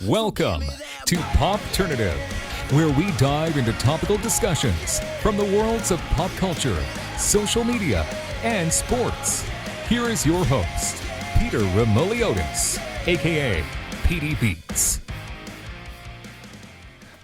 Welcome to Popternative, where we dive into topical discussions from the worlds of pop culture, social media, and sports. Here is your host, Peter Remoliotis, aka PD Beats.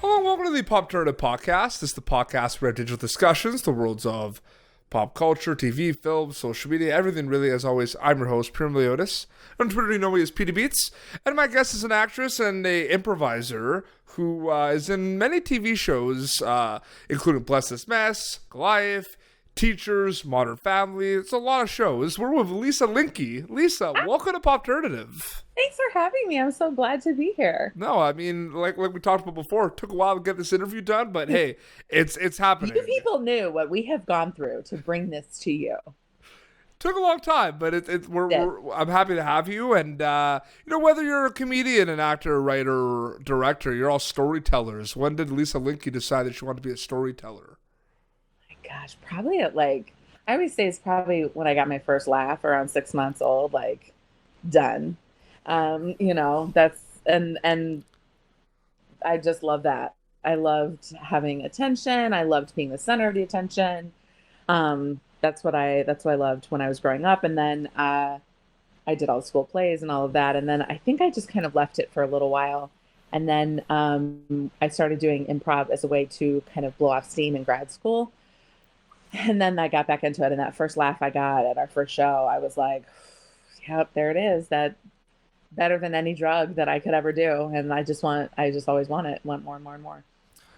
Hello, welcome to the Popternative podcast. This is the podcast where digital discussions, the worlds of pop culture, TV, film, social media, everything really. As always, I'm your host, Peter Remoliotis. On Twitter, you know me as PD Beats. And my guest is an actress and a improviser who is in many TV shows, including Bless This Mess, Goliath, Teachers, Modern Family. It's a lot of shows. We're with Lisa Linke. Lisa, welcome to Popternative. Thanks for having me. I'm so glad to be here. No, I mean, like we talked about before, it took a while to get this interview done, but hey, it's happening. You people knew what we have gone through to bring this to you. Took a long time, but I'm happy to have you. And whether you're a comedian, an actor, writer, or director, you're all storytellers. When did Lisa Linke decide that she wanted to be a storyteller? Gosh, probably I always say it's probably when I got my first laugh around 6 months old, done. That's, and I just love that. I loved having attention. I loved being the center of the attention. That's what I loved when I was growing up. And then, I did all the school plays and all of that. And then I think I just kind of left it for a little while. And then, I started doing improv as a way to kind of blow off steam in grad school. And then I got back into it. And that first laugh I got at our first show, I was like, yep, there it is. That better than any drug that I could ever do. And I just always want more and more and more.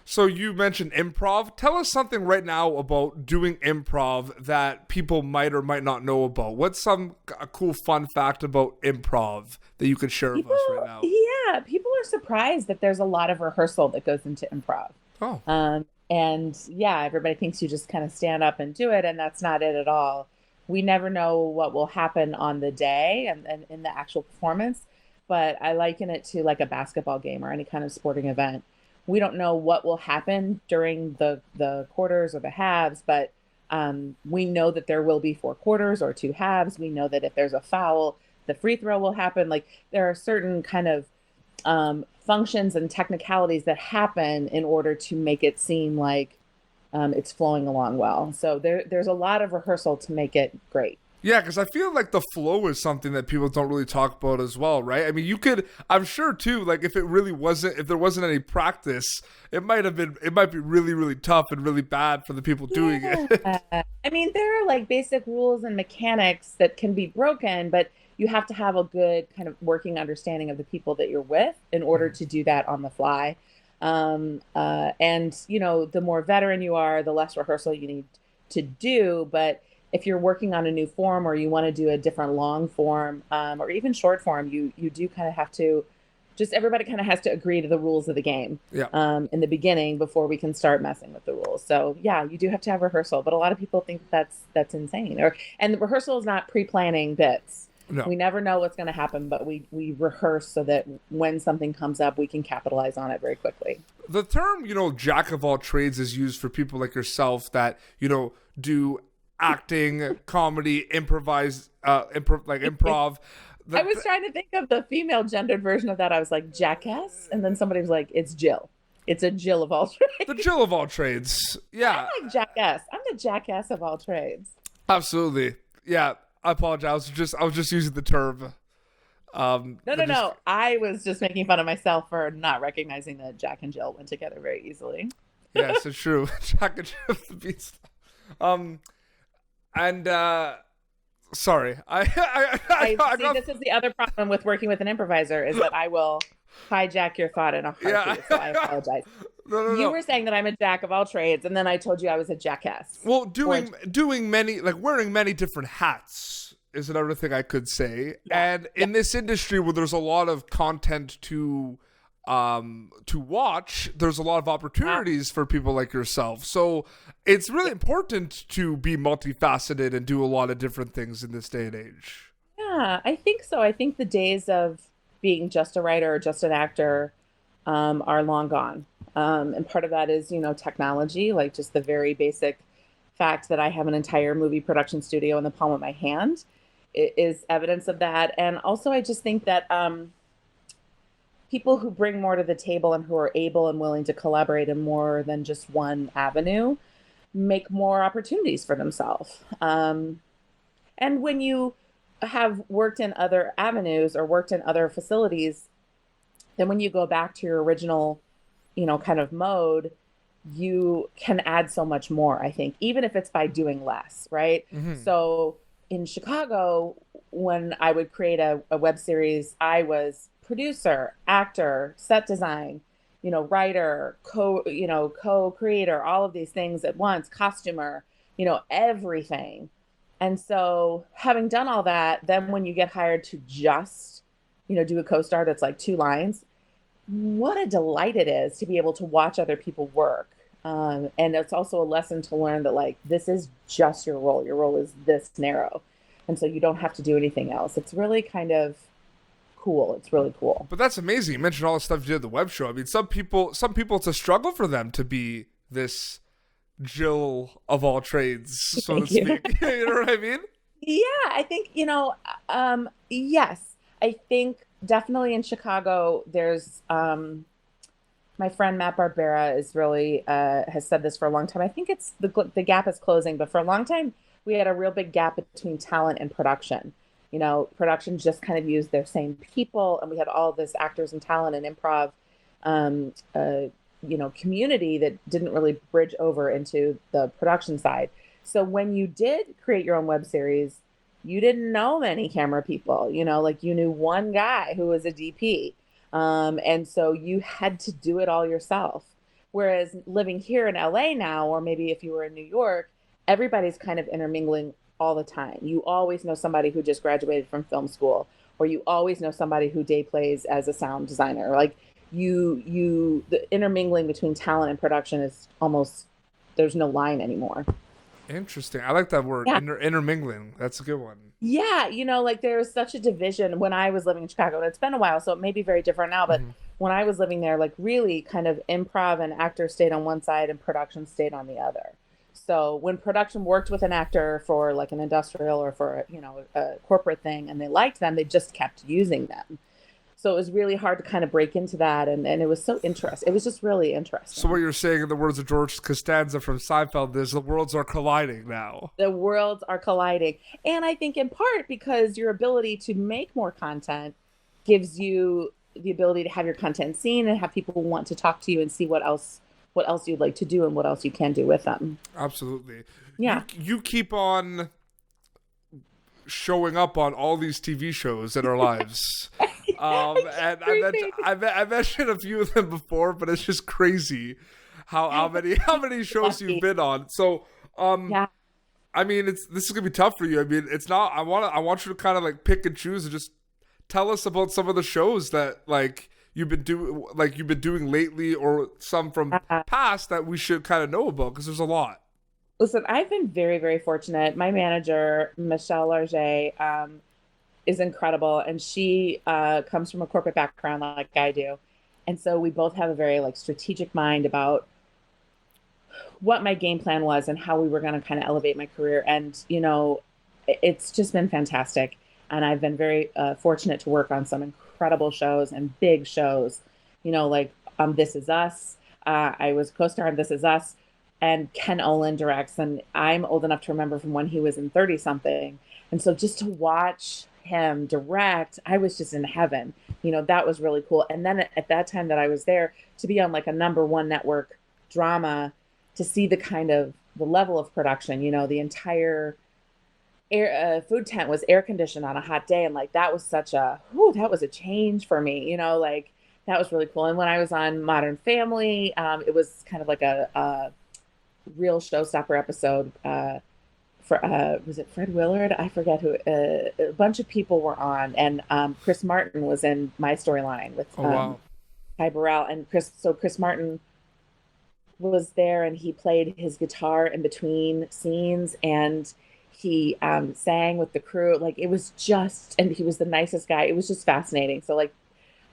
So you mentioned improv. Tell us something right now about doing improv that people might or might not know about. What's a cool fun fact about improv that you could share with us right now? Yeah, people are surprised that there's a lot of rehearsal that goes into improv. Oh. And yeah, everybody thinks you just kind of stand up and do it, and that's not it at all. We never know what will happen on the day and in the actual performance, but I liken it to like a basketball game or any kind of sporting event. We don't know what will happen during the quarters or the halves, but we know that there will be 4 quarters or 2 halves. We know that if there's a foul, the free throw will happen. Like there are certain kind of functions and technicalities that happen in order to make it seem like it's flowing along well. So there's a lot of rehearsal to make it great. Yeah, because I feel like the flow is something that people don't really talk about as well, right? I mean, I'm sure too, like if there wasn't any practice, it might be really, really tough and really bad for the people doing it. I mean, there are like basic rules and mechanics that can be broken, but you have to have a good kind of working understanding of the people that you're with in order to do that on the fly. And the more veteran you are, the less rehearsal you need to do. But if you're working on a new form or you want to do a different long form or even short form, you do kind of have to everybody kind of has to agree to the rules of the game in the beginning before we can start messing with the rules. So yeah, you do have to have rehearsal, but a lot of people think that's insane. And the rehearsal is not pre-planning bits. No. We never know what's going to happen, but we rehearse so that when something comes up, we can capitalize on it very quickly. The term, jack of all trades is used for people like yourself that, do acting, comedy, improv. I was trying to think of the female gendered version of that. I was like, jackass. And then somebody was like, it's Jill. It's a Jill of all trades. The Jill of all trades. Yeah. I'm like jackass. I'm the jackass of all trades. Absolutely. Yeah. I apologize. I was just using the term. No. I was just making fun of myself for not recognizing that Jack and Jill went together very easily. Yes, it's true. Jack and Jill the Beast. Sorry. This is the other problem with working with an improviser is that I will hijack your thought in a heartbeat. So I apologize. No. You were saying that I'm a jack of all trades, and then I told you I was a jackass. Well, wearing many different hats is another thing I could say. Yeah. And in this industry where there's a lot of content to watch, there's a lot of opportunities for people like yourself. So it's really important to be multifaceted and do a lot of different things in this day and age. Yeah, I think so. I think the days of being just a writer or just an actor are long gone. And part of that is, technology, like just the very basic fact that I have an entire movie production studio in the palm of my hand is evidence of that. And also, I just think that people who bring more to the table and who are able and willing to collaborate in more than just one avenue make more opportunities for themselves. And when you have worked in other avenues or worked in other facilities, then when you go back to your original, kind of mode, you can add so much more, I think, even if it's by doing less, right? So in Chicago, when I would create a web series, I was producer, actor, set design, writer, co-creator, all of these things at once, costumer, everything. And so having done all that, then when you get hired to just, do a co-star that's like 2 lines, what a delight it is to be able to watch other people work. And it's also a lesson to learn that like, this is just your role. Your role is this narrow. And so you don't have to do anything else. It's really kind of cool. It's really cool. But that's amazing. You mentioned all the stuff you did at the web show. I mean, some people, it's a struggle for them to be this Jill of all trades, so to speak. You know what I mean? Yeah, I think, yes. I think definitely in Chicago, there's, my friend Matt Barbera is really, has said this for a long time. I think it's the gap is closing, but for a long time, we had a real big gap between talent and production. Production just kind of used their same people, and we had all this actors and talent and improv, community that didn't really bridge over into the production side. So when you did create your own web series, you didn't know many camera people, like you knew one guy who was a DP. And so you had to do it all yourself. Whereas living here in LA now, or maybe if you were in New York, everybody's kind of intermingling all the time. You always know somebody who just graduated from film school, or you always know somebody who day plays as a sound designer. Like the intermingling between talent and production is almost, there's no line anymore. Interesting. I like that word, yeah. Intermingling. That's a good one. Yeah, like there was such a division when I was living in Chicago, and it's been a while, so it may be very different now, but when I was living there, like really kind of improv and actors stayed on one side and production stayed on the other. So when production worked with an actor for like an industrial or for, a corporate thing, and they liked them, they just kept using them. So it was really hard to kind of break into that. And it was so interesting. It was just really interesting. So what you're saying, in the words of George Costanza from Seinfeld, is the worlds are colliding now. The worlds are colliding. And I think in part because your ability to make more content gives you the ability to have your content seen and have people want to talk to you and see what else you'd like to do and what else you can do with them. Absolutely. Yeah. You keep on showing up on all these TV shows in our lives. And I mentioned a few of them before, but it's just crazy how many shows you've been on. So, yeah. I mean, this is gonna be tough for you. I mean, it's not. I want you to kind of like pick and choose and just tell us about some of the shows that like you've been doing lately, or some from past that we should kind of know about, because there's a lot. Listen, I've been very, very fortunate. My manager, Michelle Larget, is incredible, and she comes from a corporate background like I do, and so we both have a very like strategic mind about what my game plan was and how we were going to kind of elevate my career. And it's just been fantastic, and I've been very fortunate to work on some incredible shows and big shows. Like This Is Us. I was co-star on This Is Us, and Ken Olin directs, and I'm old enough to remember from when he was in 30 something, and so just to watch him direct, I was just in heaven. That was really cool. And then at that time that I was there, to be on like a #1 network drama, to see the level of production, the entire food tent was air conditioned on a hot day, and like that was that was a change for me. Like that was really cool. And when I was on Modern Family, it was kind of like a real showstopper episode. Was it Fred Willard? I forget who. A bunch of people were on, and Chris Martin was in my storyline with Ty Burrell, and Chris Martin was there, and he played his guitar in between scenes, and he sang with the crew. Like it was just, and he was the nicest guy. It was just fascinating. So like,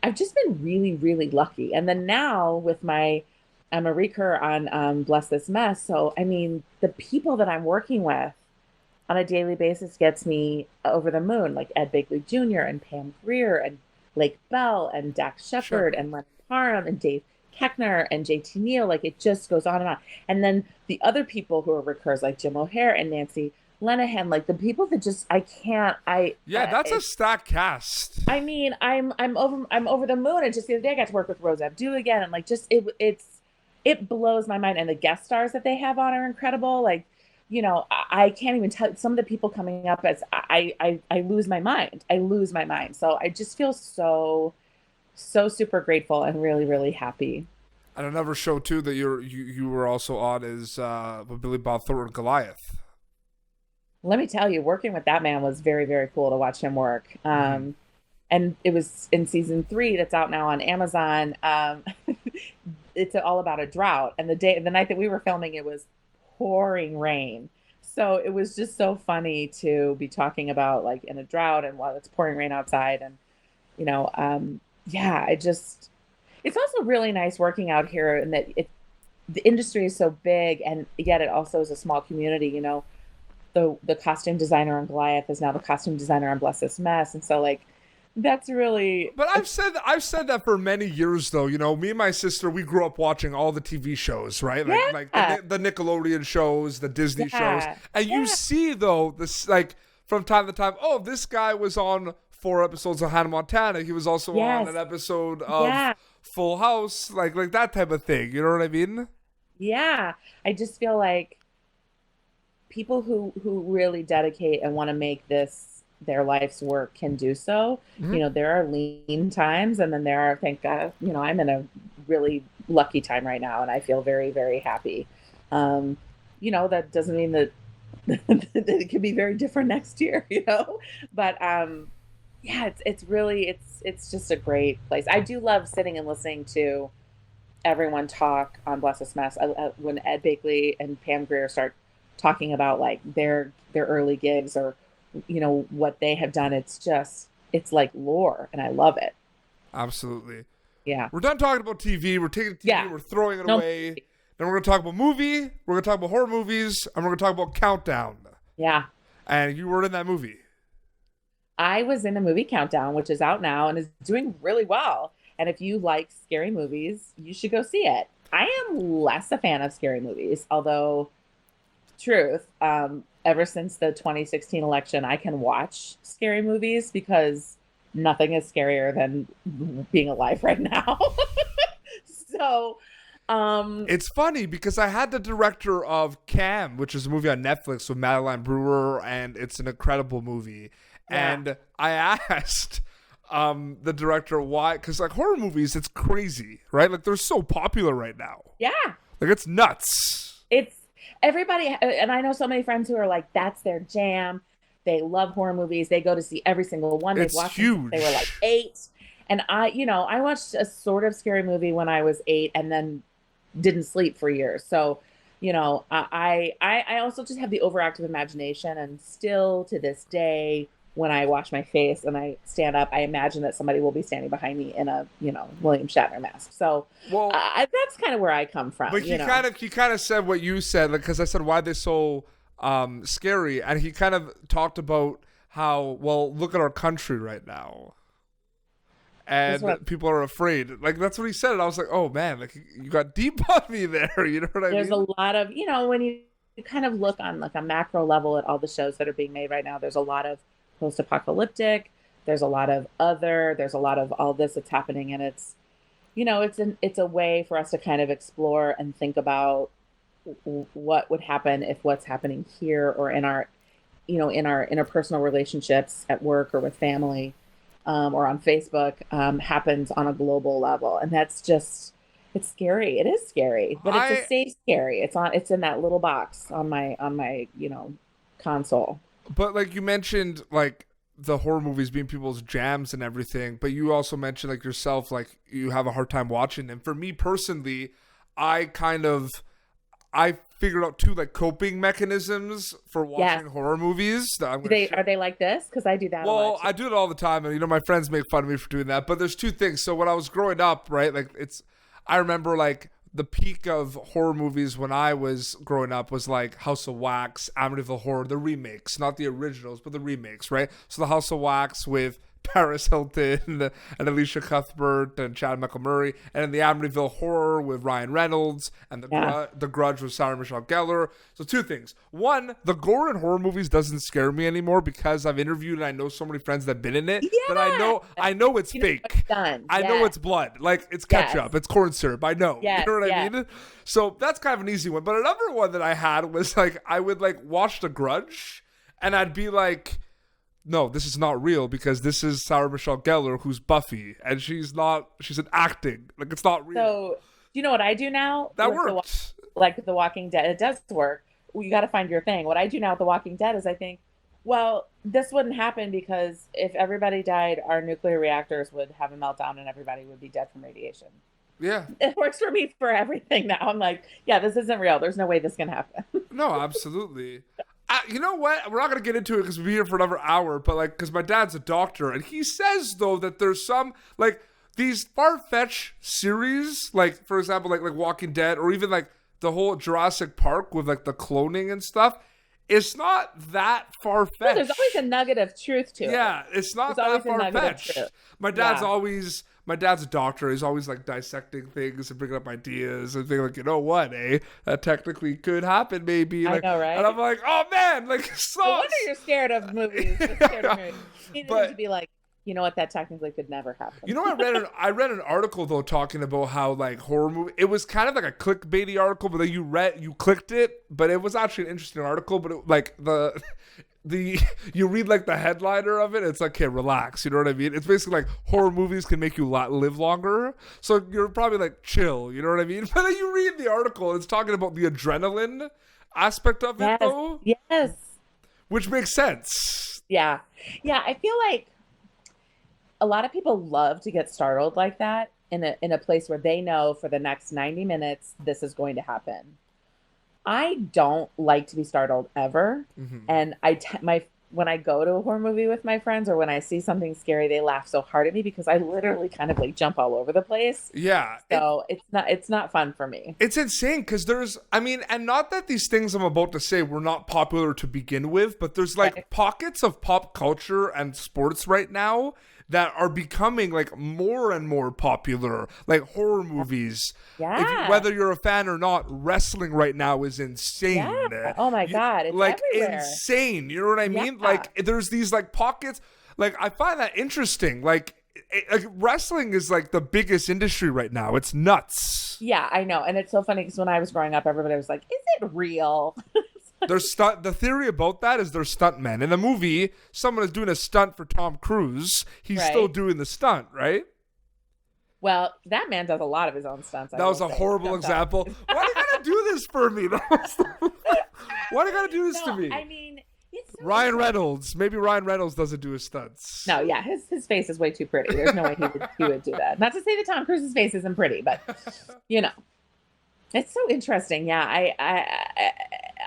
I've just been really, really lucky. And then now with my Marie Kerr on Bless This Mess. So I mean, the people that I'm working with on a daily basis gets me over the moon, like Ed Begley Jr. and Pam Grier and Lake Bell and Dax Shepard and Leonard Parham and Dave Keckner and JT Neal. Like, it just goes on and on. And then the other people who are recurs, like Jim O'Hare and Nancy Lenehan, like the people that just that's a stacked cast. I mean, I'm over the moon. And just the other day I got to work with Rose Abdul again, and like just it blows my mind. And the guest stars that they have on are incredible. Like, you know, I can't even tell some of the people coming up as I lose my mind. I lose my mind. So I just feel so super grateful and really, really happy. And another show too that you were also on is with Billy Bob Thornton, Goliath. Let me tell you, working with that man was very, very cool to watch him work. And it was in season 3 that's out now on Amazon. It's all about a drought. And the night that we were filming, it was pouring rain. So it was just so funny to be talking about like in a drought and while it's pouring rain outside. And, you know, it's also really nice working out here, and that the industry is so big, and yet it also is a small community. You know, the costume designer on Goliath is now the costume designer on Bless This Mess, and so like that's really. But I've said that for many years though. You know, me and my sister, we grew up watching all the TV shows, right? Like the Nickelodeon shows, the Disney shows, and you see though this like from time to time. Oh, this guy was on 4 episodes of Hannah Montana. He was also on an episode of Full House, like that type of thing. You know what I mean? Yeah, I just feel like people who really dedicate and want to make this their life's work can do so. You know, there are lean times, and then there are, thank God, you know, I'm in a really lucky time right now, and I feel very, very happy. You know, that doesn't mean that it can be very different next year, you know, but yeah, it's really it's just a great place. I do love sitting and listening to everyone talk on Bless This Mess. When Ed Bakley and Pam Grier start talking about like their early gigs or, you know, what they have done, it's like lore, and I love it. Absolutely. Yeah. We're done talking about TV. We're taking TV, we're throwing it away. Then we're going to talk about movie. We're going to talk about horror movies, and we're going to talk about Countdown. Yeah. And you were in that movie. I was in the movie Countdown, which is out now and is doing really well. And if you like scary movies, you should go see it. I am less a fan of scary movies, although, truth, ever since the 2016 election, I can watch scary movies because nothing is scarier than being alive right now. So, it's funny because I had the director of Cam, which is a movie on Netflix with Madeline Brewer, and it's an incredible movie. Yeah. And I asked the director why, because like horror movies, it's crazy, right? Like they're so popular right now. Yeah. Like it's nuts. It's everybody, and I know so many friends who are like, that's their jam. They love horror movies. They go to see every single one. It's huge. They were like 8. And I watched a sort of scary movie when I was 8 and then didn't sleep for years. So, you know, I also just have the overactive imagination, and still to this day, when I wash my face and I stand up, I imagine that somebody will be standing behind me in a, you know, William Shatner mask. So that's kind of where I come from. But he kind of said what you said, like, because I said, why they're so scary, and he kind of talked about how, well, look at our country right now, and people are afraid. Like that's what he said, and I was like, oh man, like you got deep on me there. You know what I mean? There's a lot of, you know, when you kind of look on like a macro level at all the shows that are being made right now, there's a lot of post-apocalyptic, there's a lot of there's a lot of all this that's happening, and it's, you know, it's a way for us to kind of explore and think about what would happen if what's happening here or in our, you know, in our interpersonal relationships at work or with family, or on Facebook, happens on a global level. And that's just, it's scary. It is scary, but it's a safe scary. It's in that little box on my, you know, console. But like you mentioned, like the horror movies being people's jams and everything, but you also mentioned like yourself, like you have a hard time watching them. For me personally, I figured out 2 like coping mechanisms for watching horror movies. Are they like this? Because I do that. Well, I do it all the time, and you know my friends make fun of me for doing that. But there's 2 things. So when I was growing up, right, like I remember like the peak of horror movies when I was growing up was like House of Wax, Amityville Horror, the remakes, not the originals, but the remakes, right? So the House of Wax with Paris Hilton and Alicia Cuthbert and Chad Michael-Murray, and then the Amityville Horror with Ryan Reynolds, and the Grudge with Sarah Michelle Gellar. So two things. One, the gore in horror movies doesn't scare me anymore because I've interviewed and I know so many friends that have been in it that I know it's fake. I know it's blood. Like, it's ketchup. It's corn syrup. I know. You know what I mean? So that's kind of an easy one. But another one that I had was like, I would like watch The Grudge and I'd be like, no, this is not real because this is Sarah Michelle Gellar, who's Buffy, and she's an acting. Like, it's not real. So, do you know what I do now? That works. Like The Walking Dead. It does work. You got to find your thing. What I do now with The Walking Dead is I think, well, this wouldn't happen because if everybody died, our nuclear reactors would have a meltdown and everybody would be dead from radiation. Yeah. It works for me for everything now. I'm like, yeah, this isn't real. There's no way this can happen. No, absolutely. You know what? We're not going to get into it because we'll be here for another hour, but like, because my dad's a doctor and he says though that there's some like these far-fetched series, like for example, like Walking Dead or even like the whole Jurassic Park with like the cloning and stuff. It's not that far-fetched. No, there's always a nugget of truth to it. Yeah, it's not that far-fetched. My dad's a doctor. He's always like dissecting things and bringing up ideas and being like, you know what, that technically could happen maybe. Like, I know, right? And I'm like, oh man, like, no wonder you're scared of movies. You're scared of movies. You need to be like, you know what, that technically could never happen. You know, I read an article though talking about how like horror movie. It was kind of like a clickbaity article, but then you clicked it, but it was actually an interesting article. But it, like you read like the headliner of it, it's like, okay, relax. You know what I mean? It's basically like horror movies can make you live longer. So you're probably like chill. You know what I mean? But then you read the article, it's talking about the adrenaline aspect of it though. Yes. Which makes sense. Yeah. Yeah. I feel like a lot of people love to get startled like that in a place where they know for the next 90 minutes, this is going to happen. I don't like to be startled ever. Mm-hmm. And when I go to a horror movie with my friends or when I see something scary, they laugh so hard at me because I literally kind of like jump all over the place. Yeah. So it's not fun for me. It's insane because and not that these things I'm about to say were not popular to begin with, but there's like pockets of pop culture and sports right now that are becoming like more and more popular, like horror movies. Yeah. Whether you're a fan or not, wrestling right now is insane. Yeah. Oh my God. It's like everywhere. Insane. You know what I mean? Like there's these like pockets. Like I find that interesting. Like wrestling is like the biggest industry right now. It's nuts. Yeah, I know. And it's so funny because when I was growing up, everybody was like, is it real? The theory about that is they're stuntmen. In the movie, someone is doing a stunt for Tom Cruise. He's still doing the stunt, right? Well, that man does a lot of his own stunts. That was a horrible example. Why do you gotta do this for me? Why do you gotta do this to me? I mean, it's so Ryan Reynolds. Maybe Ryan Reynolds doesn't do his stunts. No, yeah, his face is way too pretty. There's no way he would do that. Not to say that Tom Cruise's face isn't pretty, but you know. It's so interesting. Yeah,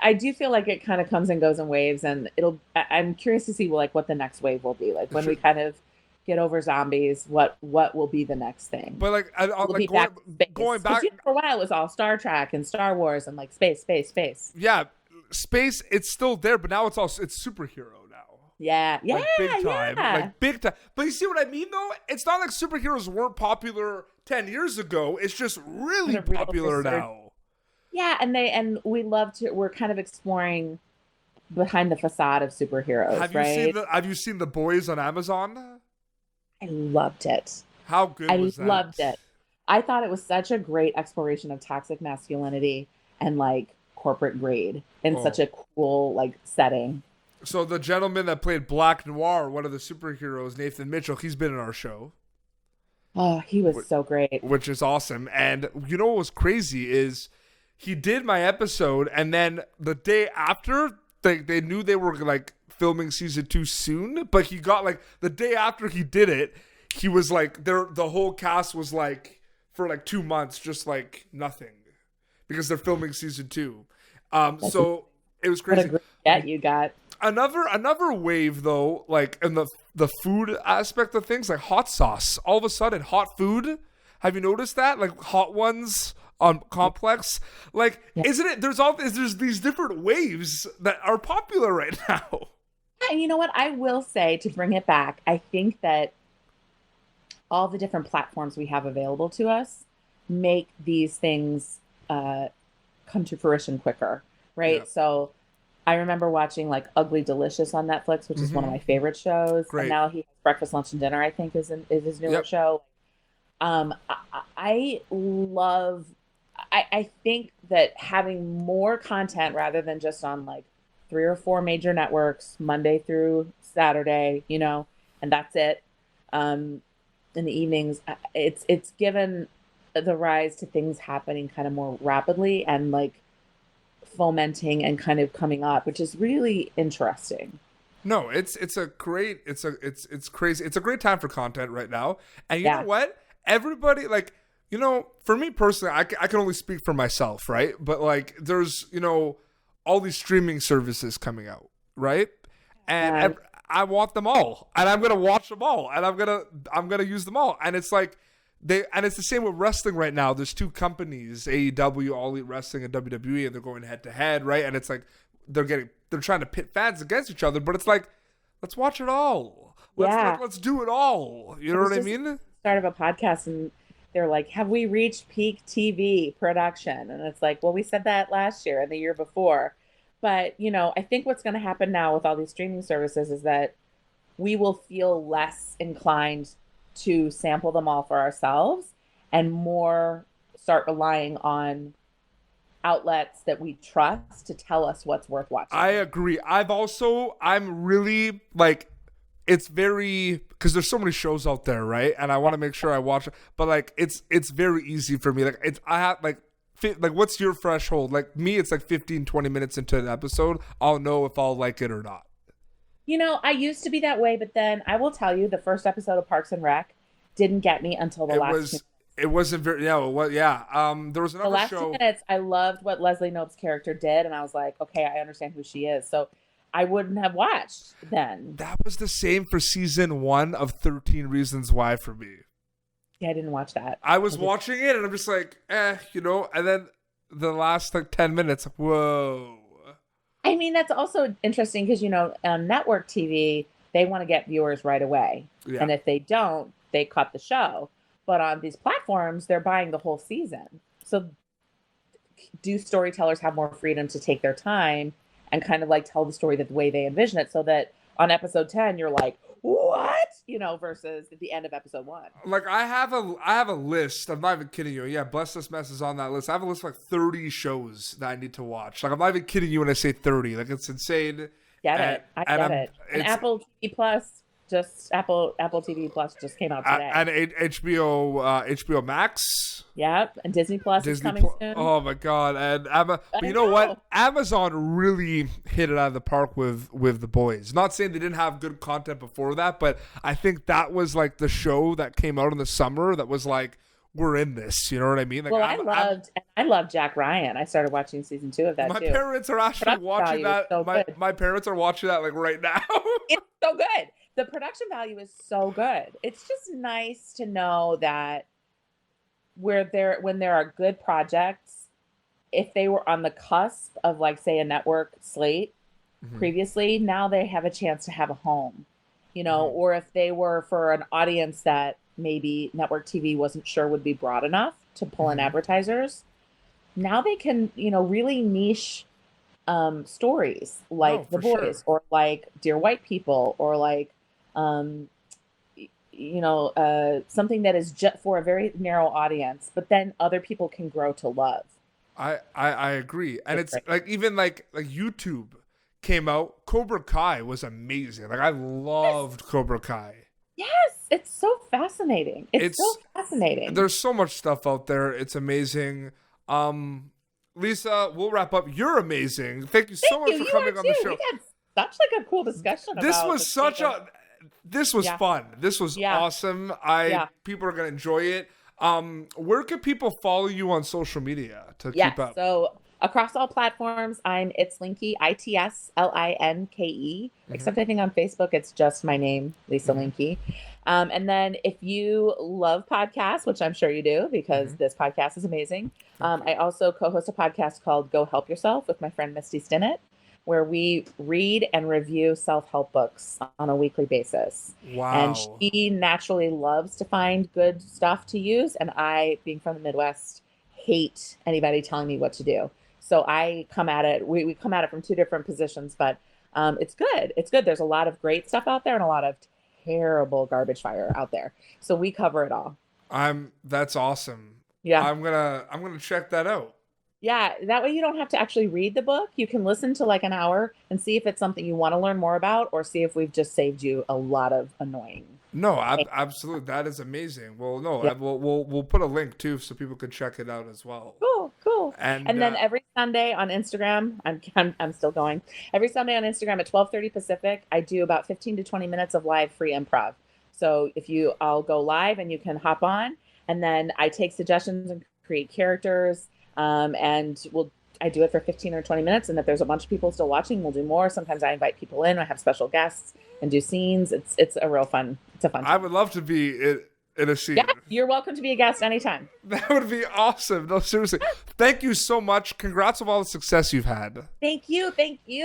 I do feel like it kind of comes and goes in waves, and I'm curious to see like what the next wave will be. Like when we kind of get over zombies, what will be the next thing? But like, going back for a while, it was all Star Trek and Star Wars and like space. Yeah, space. It's still there, but now it's superhero now. Yeah, like big time, like big time. But you see what I mean, though? It's not like superheroes weren't popular 10 years ago. It's just really popular now. Yeah, and we're kind of exploring behind the facade of superheroes, Have you seen The Boys on Amazon? I loved it. How good was that? I loved it. I thought it was such a great exploration of toxic masculinity and like corporate greed in such a cool like setting. So the gentleman that played Black Noir, one of the superheroes, Nathan Mitchell, he's been in our show. Oh, he was so great. Which is awesome. And you know what was crazy is he did my episode, and then the day after, they knew they were like filming season 2 soon, but he got like the day after he did it, he was like the whole cast was like for like 2 months just like nothing because they're filming season 2. So it was crazy. What a great get you got. Another wave though, like in the food aspect of things, like hot sauce. All of a sudden, hot food. Have you noticed that? Like hot ones on Complex. Like, isn't it? There's these different waves that are popular right now. and you know what? I will say, to bring it back, I think that all the different platforms we have available to us make these things come to fruition quicker, right? Yeah. So I remember watching like Ugly Delicious on Netflix, which is one of my favorite shows. Great. And now he has Breakfast, Lunch, and Dinner, I think, is his newer show. I love, I think that having more content rather than just on like 3 or 4 major networks, Monday through Saturday, you know, and that's it. In the evenings, it's given the rise to things happening kind of more rapidly and like fomenting and kind of coming up, which is really interesting. No, it's crazy. It's a great time for content right now. And you know what? Everybody, like, you know, for me personally, I can only speak for myself, right? But like, there's, you know, all these streaming services coming out, right? And I want them all, and I'm gonna watch them all, and I'm gonna use them all. And it's like it's the same with wrestling right now. There's 2 companies, AEW, All Elite Wrestling, and WWE, and they're going head to head, right? And it's like they're trying to pit fans against each other, but it's like, let's watch it all. Let's do it all. You know what I mean? Start of a podcast, and they're like, have we reached peak TV production? And it's like, well, we said that last year and the year before. But, you know, I think what's going to happen now with all these streaming services is that we will feel less inclined to sample them all for ourselves and more start relying on outlets that we trust to tell us what's worth watching. I agree. I'm really like, it's very, because there's so many shows out there, right? And I want to make sure I watch it. But like, it's very easy for me. Like, I have like, what's your threshold? Like me, it's like 15, 20 minutes into an episode, I'll know if I'll like it or not. You know, I used to be that way, but then I will tell you, the first episode of Parks and Rec didn't get me until the last. It wasn't very. Yeah. Well, yeah. There was another show. The last 2 minutes, I loved what Leslie Knope's character did, and I was like, okay, I understand who she is. So I wouldn't have watched then. That was the same for season 1 of 13 Reasons Why for me. Yeah, I didn't watch that. I was watching it, and I'm just like, you know. And then the last like 10 minutes, whoa. I mean, that's also interesting because, you know, on network TV, they want to get viewers right away. Yeah. And if they don't, they cut the show. But on these platforms, they're buying the whole season. So do storytellers have more freedom to take their time and kind of like tell the story the way they envision it, so that on episode 10, you're like, what? You know, versus at the end of episode 1. Like I have a list. I'm not even kidding you. Yeah, Bless This Mess is on that list. I have a list of like 30 shows that I need to watch. Like I'm not even kidding you when I say 30. Like it's insane. Get it. I get it. And Apple TV Plus Apple TV Plus just came out today. And HBO Max. Yep, and Disney Plus is coming soon. Oh my god! And but you know what? Amazon really hit it out of the park with The Boys. Not saying they didn't have good content before that, but I think that was like the show that came out in the summer that was like, we're in this. You know what I mean? Like, well, I loved Jack Ryan. I started watching season 2 of that too. My parents are actually watching that. So my parents are watching that like right now. It's so good. The production value is so good. It's just nice to know that when there are good projects, if they were on the cusp of like, say, a network slate previously, now they have a chance to have a home, you know, or if they were for an audience that maybe network TV wasn't sure would be broad enough to pull in advertisers, now they can, you know, really niche stories like The Boys or like Dear White People or like, you know, something that is just for a very narrow audience, but then other people can grow to love. I agree. And it's like, even like YouTube came out. Cobra Kai was amazing. Like I loved Cobra Kai. Yes. It's so fascinating. It's so fascinating. There's so much stuff out there. It's amazing. Lisa, we'll wrap up. You're amazing. Thank you so much for coming on the show. We had such like a cool discussion. This was fun. This was awesome. People are gonna enjoy it. Where can people follow you on social media to keep up? So across all platforms, I'm It's Linke, ITSLINKE. Except I think on Facebook, it's just my name, Lisa Linke. And then if you love podcasts, which I'm sure you do because this podcast is amazing, I also co-host a podcast called Go Help Yourself with my friend Misty Stinnett, where we read and review self-help books on a weekly basis. Wow. And she naturally loves to find good stuff to use. And I, being from the Midwest, hate anybody telling me what to do. So I come at it, we come at it from two different positions, but it's good. It's good. There's a lot of great stuff out there and a lot of terrible garbage fire out there. So we cover it all. That's awesome. Yeah. I'm gonna check that out. Yeah, that way you don't have to actually read the book. You can listen to like an hour and see if it's something you want to learn more about, or see if we've just saved you a lot of annoying. No, absolutely. That is amazing. Well, no, Yeah. we'll put a link too so people can check it out as well. Cool. And then every Sunday on Instagram, I'm still going. Every Sunday on Instagram at 12:30 Pacific, I do about 15 to 20 minutes of live free improv. So I'll go live and you can hop on, and then I take suggestions and create characters. I do it for 15 or 20 minutes. And if there's a bunch of people still watching, we'll do more. Sometimes I invite people in. I have special guests and do scenes. It's a real fun. It's a fun time. I would love to be in a scene. Yeah, you're welcome to be a guest anytime. That would be awesome. No, seriously. Thank you so much. Congrats on all the success you've had. Thank you.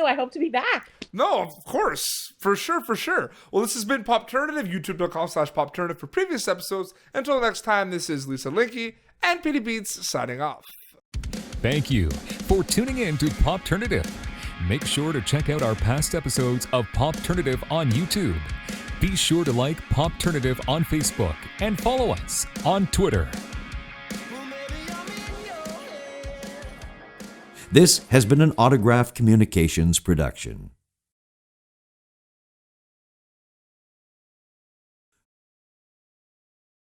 I hope to be back. No, of course. For sure. Well, this has been Popternative, youtube.com/Popternative for previous episodes. Until next time, this is Lisa Linke and PD Beats signing off. Thank you for tuning in to Popternative. Make sure to check out our past episodes of Popternative on YouTube. Be sure to like Popternative on Facebook and follow us on Twitter. This has been an Autograph Communications production.